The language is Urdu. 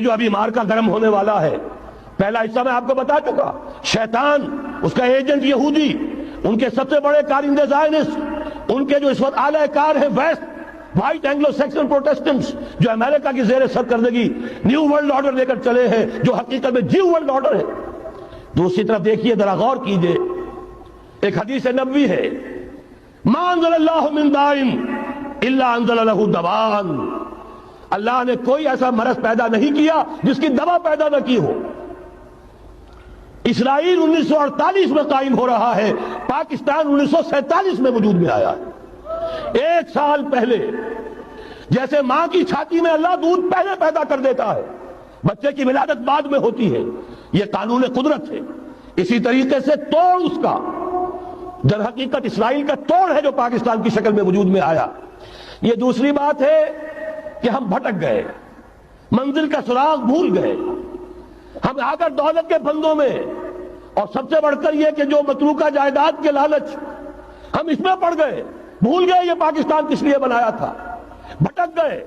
جو ابھی مارکا گرم ہونے والا ہے، پہلا حصہ میں آپ کو بتا چکا، شیطان، اس کا ایجنٹ یہودی، ان کے سب سے بڑے کارندے زائنسٹ، ان کے جو اس وقت اعلی کار ہیں ویسٹ، وائٹ اینگلو سیکسن پروٹیسٹنٹس، جو امریکہ کی زیر سرکردگی نیو ورلڈ آرڈر لے کر چلے ہیں، جو حقیقت میں نیو ورلڈ آرڈر ہے۔ دوسری طرف دیکھیے، ذرا غور کیجئے، ایک حدیث نبوی ہے، ما انزل اللہ من دائن الا انزل لہ دوان، اللہ نے کوئی ایسا مرض پیدا نہیں کیا جس کی دوا پیدا نہ کی ہو۔ اسرائیل 1948 میں قائم ہو رہا ہے، پاکستان 1947 میں وجود میں آیا ہے۔ 1 سال پہلے جیسے ماں کی چھاتی میں اللہ دودھ پہلے پیدا کر دیتا ہے، بچے کی ولادت بعد میں ہوتی ہے، یہ قانون قدرت ہے۔ اسی طریقے سے توڑ اس کا در حقیقت اسرائیل کا توڑ ہے جو پاکستان کی شکل میں وجود میں آیا۔ یہ دوسری بات ہے کہ ہم بھٹک گئے، منزل کا سراغ بھول گئے، ہم آ کر دولت کے پھندوں میں، اور سب سے بڑھ کر یہ کہ جو متروکہ جائیداد کے لالچ، ہم اس میں پڑ گئے، بھول گئے یہ پاکستان کس لیے بنایا تھا، بھٹک گئے۔